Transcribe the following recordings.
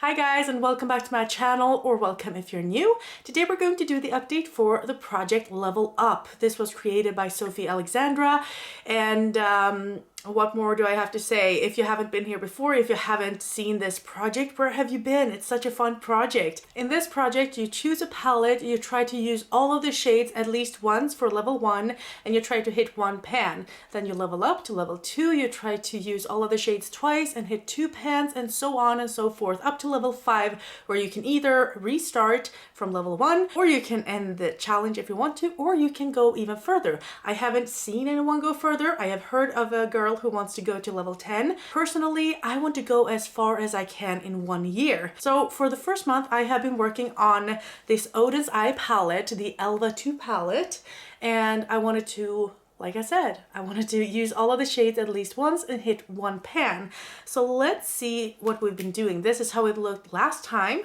Hi guys, and welcome back to my channel, or welcome if you're new. Today we're going to do the update for the project Level Up. This was created by Sofie Alexandra, and what more do I have to say? If you haven't been here before, if you haven't seen this project, where have you been? It's such a fun project. In this project, you choose a palette, you try to use all of the shades at least once for level 1, and you try to hit 1 pan. Then you level up to level 2, you try to use all of the shades twice and hit 2 pans, and so on and so forth, up to level 5, where you can either restart from level 1, or you can end the challenge if you want to, or you can go even further. I haven't seen anyone go further. I have heard of a girl who wants to go to level 10. Personally, I want to go as far as I can in 1 year. So for the first month, I have been working on this Odin's Eye palette, the Elva 2 palette, and I wanted to, like I said, I wanted to use all of the shades at least once and hit 1 pan. So let's see what we've been doing. This is how it looked last time.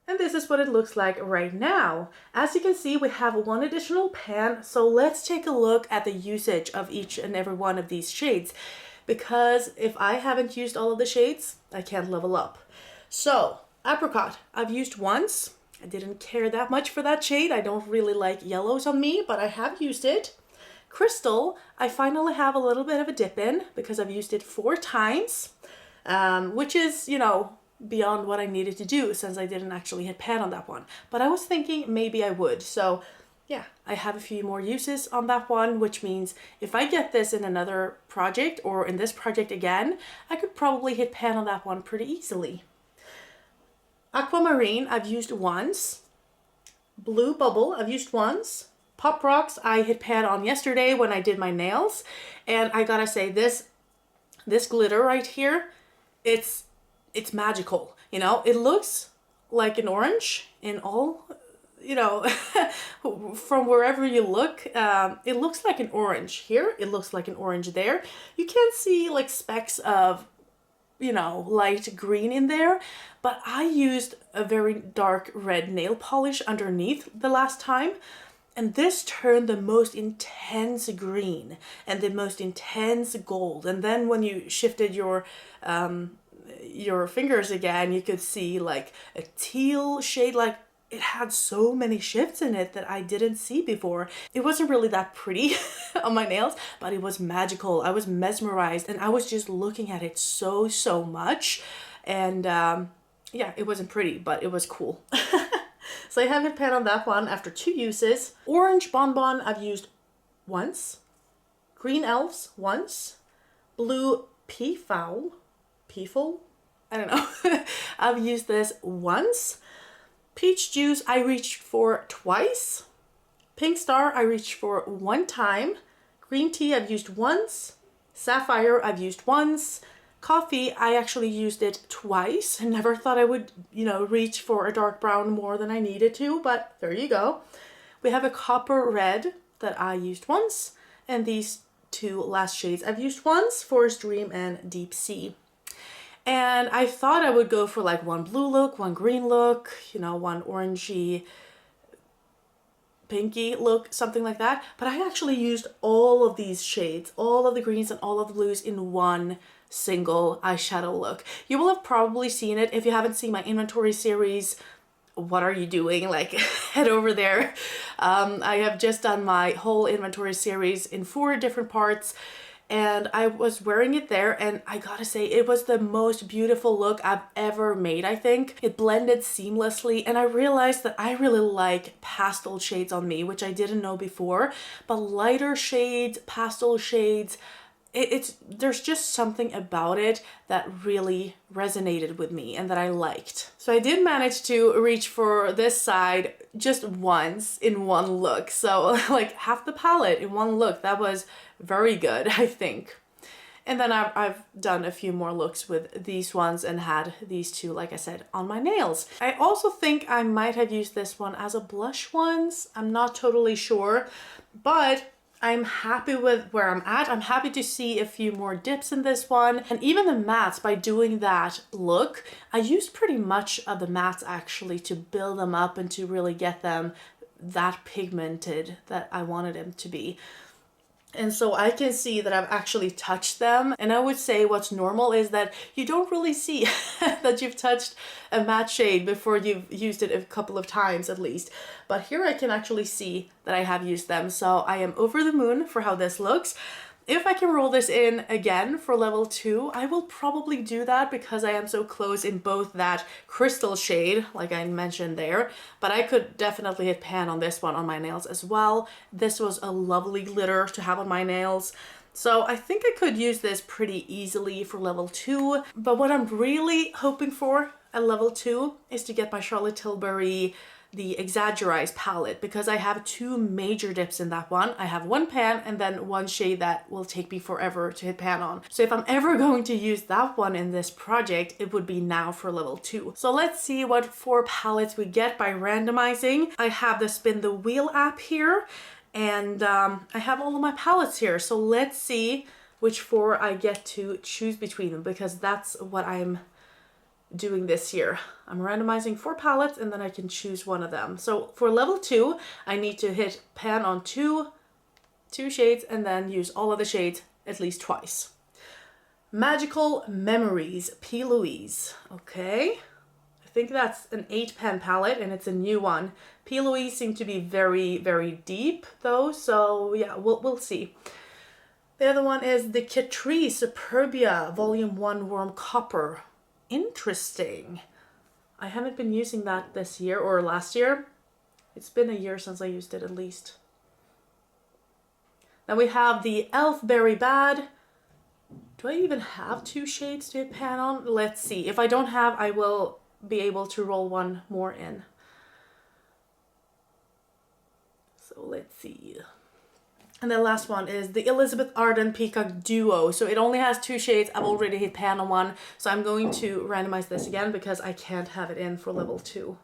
And this is what it looks like right now. As you can see, we have 1 additional pan, so let's take a look at the usage of each and every one of these shades, because if I haven't used all of the shades, I can't level up. So, apricot, I've used once. I didn't care that much for that shade. I don't really like yellows on me, but I have used it. Crystal, I finally have a little bit of a dip in because I've used it 4 times, which is, you know, beyond what I needed to do since I didn't actually hit pan on that one. But I was thinking maybe I would. So yeah, I have a few more uses on that one, which means if I get this in another project or in this project again, I could probably hit pan on that one pretty easily. Aquamarine, I've used once. Blue Bubble, I've used once. Pop Rocks, I hit pan on yesterday when I did my nails. And I gotta say, this glitter right here, it's magical, you know. It looks like an orange in all, you know, from wherever you look. It looks like an orange here, it looks like an orange there. You can see like specks of, you know, light green in there, but I used a very dark red nail polish underneath the last time, and this turned the most intense green and the most intense gold. And then when you shifted your fingers again, you could see like a teal shade. Like, it had so many shifts in it that I didn't see before. It wasn't really that pretty on my nails, but it was magical. I was mesmerized and I was just looking at it so much. And yeah, it wasn't pretty, but it was cool. So I have hit pan on that one after 2 uses. Orange Bonbon I've used once. Green Elves once. Blue Peafowl, I don't know. I've used this once. Peach Juice I reached for twice. Pink Star I reached for 1 time. Green Tea I've used once. Sapphire I've used once. Coffee, I actually used it twice. I never thought I would, you know, reach for a dark brown more than I needed to, but there you go. We have a Copper Red that I used once, and these 2 last shades I've used once, Forest Dream and Deep Sea. And I thought I would go for like 1 blue look, 1 green look, you know, 1 orangey, pinky look, something like that. But I actually used all of these shades, all of the greens and all of the blues in 1 single eyeshadow look. You will have probably seen it. If you haven't seen my inventory series, what are you doing? Like, head over there. I have just done my whole inventory series in 4 different parts, and I was wearing it there, and I gotta say, it was the most beautiful look I've ever made, I think. It blended seamlessly, and I realized that I really like pastel shades on me, which I didn't know before, but lighter shades, pastel shades, there's just something about it that really resonated with me and that I liked. So I did manage to reach for this side just once in 1 look. So like half the palette in 1 look. That was very good, I think. And then I've done a few more looks with these ones and had these 2, like I said, on my nails. I also think I might have used this one as a blush once. I'm not totally sure, but I'm happy with where I'm at. I'm happy to see a few more dips in this one. And even the mattes, by doing that look, I used pretty much of the mattes actually to build them up and to really get them that pigmented that I wanted them to be. And so I can see that I've actually touched them. And I would say what's normal is that you don't really see that you've touched a matte shade before you've used it a couple of times at least. But here I can actually see that I have used them. So I am over the moon for how this looks. If I can roll this in again for level 2, I will probably do that because I am so close in both that crystal shade, like I mentioned there, but I could definitely hit pan on this one on my nails as well. This was a lovely glitter to have on my nails. So I think I could use this pretty easily for level 2, but what I'm really hoping for at level 2 is to get my Charlotte Tilbury the Exaggerize palette, because I have 2 major dips in that one. I have 1 pan and then 1 shade that will take me forever to hit pan on. So if I'm ever going to use that one in this project, it would be now for level 2. So let's see what 4 palettes we get by randomizing. I have the Spin the Wheel app here, and I have all of my palettes here. So let's see which 4 I get to choose between them, because that's what I'm doing this year. I'm randomizing 4 palettes and then I can choose one of them. So for level 2, I need to hit pan on two shades and then use all of the shades at least twice. Magical Memories, P. Louise. Okay. I think that's an 8 pan palette and it's a new one. P. Louise seemed to be very, very deep though. So yeah, we'll see. The other one is the Catrice Superbia Volume 1 Warm Copper. Interesting. I haven't been using that this year or last year. It's been a year since I used it at least. Then we have the e.l.f. Very Bad. Do I even have 2 shades to hit pan on? Let's see. If I don't have, I will be able to roll one more in. So let's see. And the last one is the Elizabeth Arden Peacock Duo. So it only has 2 shades. I've already hit pan on one. So I'm going to randomize this again because I can't have it in for level 2.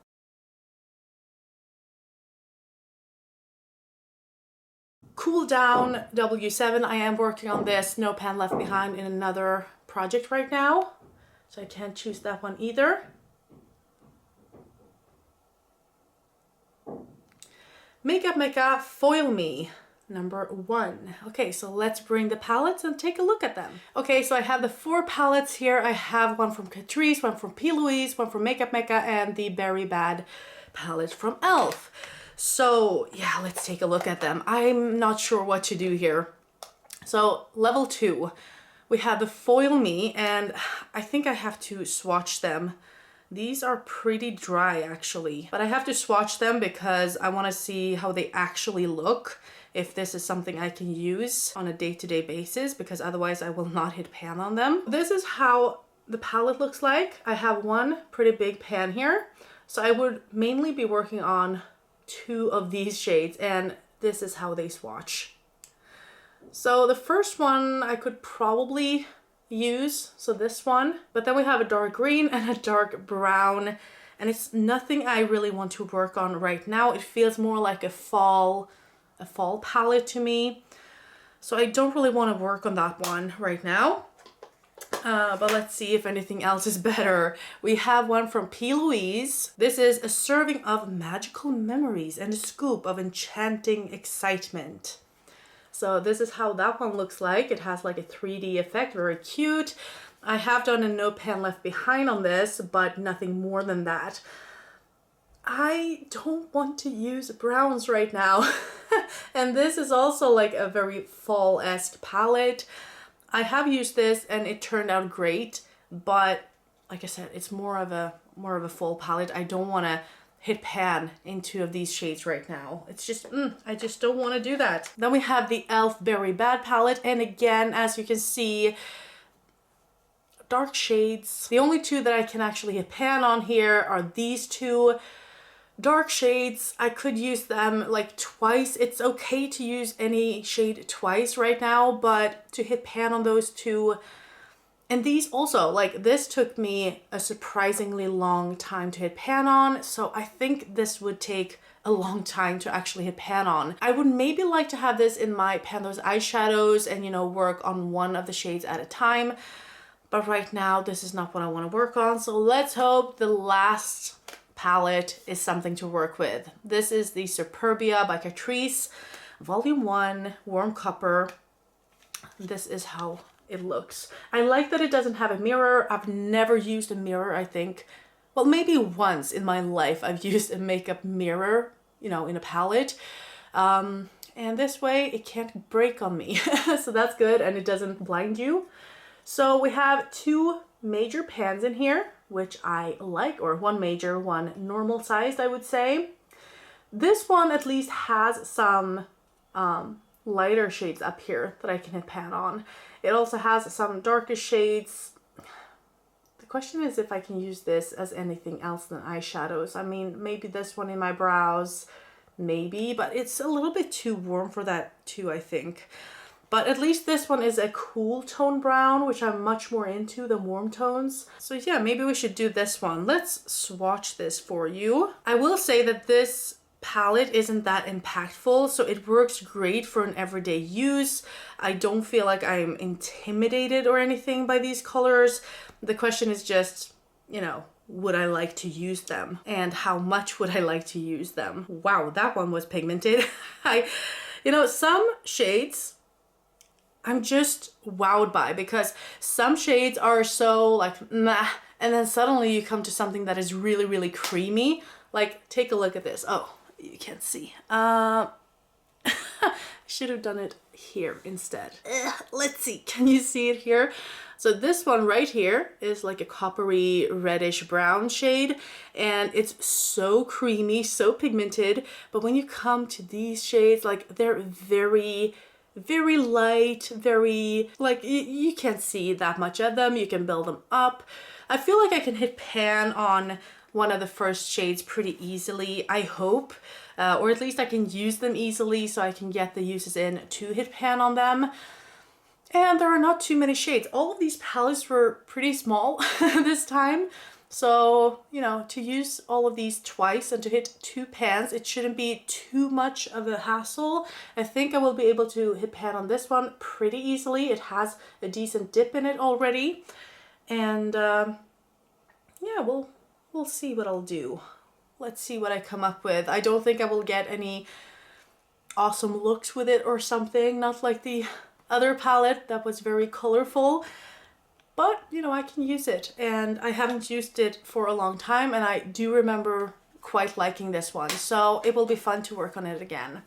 Cool Down W7. I am working on this. No pan left behind in another project right now. So I can't choose that one either. Makeup Mecca Foil Me. Number 1. Okay, so let's bring the palettes and take a look at them. Okay, so I have the 4 palettes here. I have one from Catrice, one from P. Louise, one from Makeup Mecca, and the Very Bad palette from e.l.f. So yeah, let's take a look at them. I'm not sure what to do here. So level 2, we have the Foil Me, and I think I have to swatch them. These are pretty dry actually, but I have to swatch them because I want to see how they actually look, if this is something I can use on a day-to-day basis, because otherwise I will not hit pan on them. This is how the palette looks like. I have one pretty big pan here, so I would mainly be working on 2 of these shades, and this is how they swatch. So the first one I could probably use, so this one, but then we have a dark green and a dark brown, and it's nothing I really want to work on right now. It feels more like a fall palette to me, so I don't really want to work on that one right now. But let's see if anything else is better. We have one from P. Louise. This is a serving of magical memories and a scoop of enchanting excitement. So this is how that one looks like. It has like a 3D effect, very cute. I have done a no pan left behind on this, but nothing more than that. I don't want to use browns right now. And this is also like a very fall-esque palette. I have used this and it turned out great, but like I said, it's more of a fall palette. I don't want to hit pan in 2 of these shades right now. It's just, I just don't want to do that. Then we have the e.l.f. Very Bad palette, and again, as you can see, dark shades. The only 2 that I can actually hit pan on here are these 2 dark shades. I could use them like twice. It's okay to use any shade twice right now, but to hit pan on those 2, and these also, like this took me a surprisingly long time to hit pan on, so I think this would take a long time to actually hit pan on. I would maybe like to have this in my pan those eyeshadows and, you know, work on one of the shades at a time, but right now this is not what I want to work on, so let's hope the last palette is something to work with. This is the Superbia by Catrice. Volume 1 Warm Copper. This is how it looks. I like that it doesn't have a mirror. I've never used a mirror, I think. Well, maybe once in my life I've used a makeup mirror, you know, in a palette. And this way it can't break on me. So that's good, and it doesn't blind you. So we have 2 major pans in here, which I like, or 1 major, 1 normal sized, I would say. This one at least has some lighter shades up here that I can hit pan on. It also has some darker shades. The question is if I can use this as anything else than eyeshadows. I mean, maybe this one in my brows, maybe, but it's a little bit too warm for that too, I think. But at least this one is a cool tone brown, which I'm much more into than warm tones. So yeah, maybe we should do this one. Let's swatch this for you. I will say that this palette isn't that impactful, so it works great for an everyday use. I don't feel like I'm intimidated or anything by these colors. The question is just, you know, would I like to use them? And how much would I like to use them? Wow, that one was pigmented. You know, some shades I'm just wowed by, because some shades are so like meh, and then suddenly you come to something that is really, really creamy. Like, take a look at this. Oh, you can't see. I should have done it here instead. Let's see, can you see it here? So this one right here is like a coppery reddish brown shade, and it's so creamy, so pigmented. But when you come to these shades, like they're very light, very like you can't see that much of them. You can build them up. I feel like I can hit pan on one of the first shades pretty easily, I hope, or at least I can use them easily so I can get the uses in to hit pan on them. And there are not too many shades. All of these palettes were pretty small this time. So, you know, to use all of these twice and to hit 2 pans, it shouldn't be too much of a hassle. I think I will be able to hit pan on this one pretty easily. It has a decent dip in it already. And yeah, we'll see what I'll do. Let's see what I come up with. I don't think I will get any awesome looks with it or something. Not like the other palette that was very colorful. But, you know, I can use it, and I haven't used it for a long time, and I do remember quite liking this one. So it will be fun to work on it again.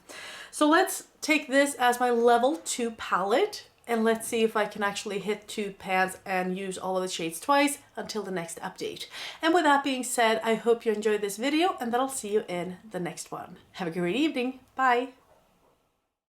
So let's take this as my level 2 palette, and let's see if I can actually hit 2 pans and use all of the shades twice until the next update. And with that being said, I hope you enjoyed this video, and that I'll see you in the next one. Have a great evening. Bye.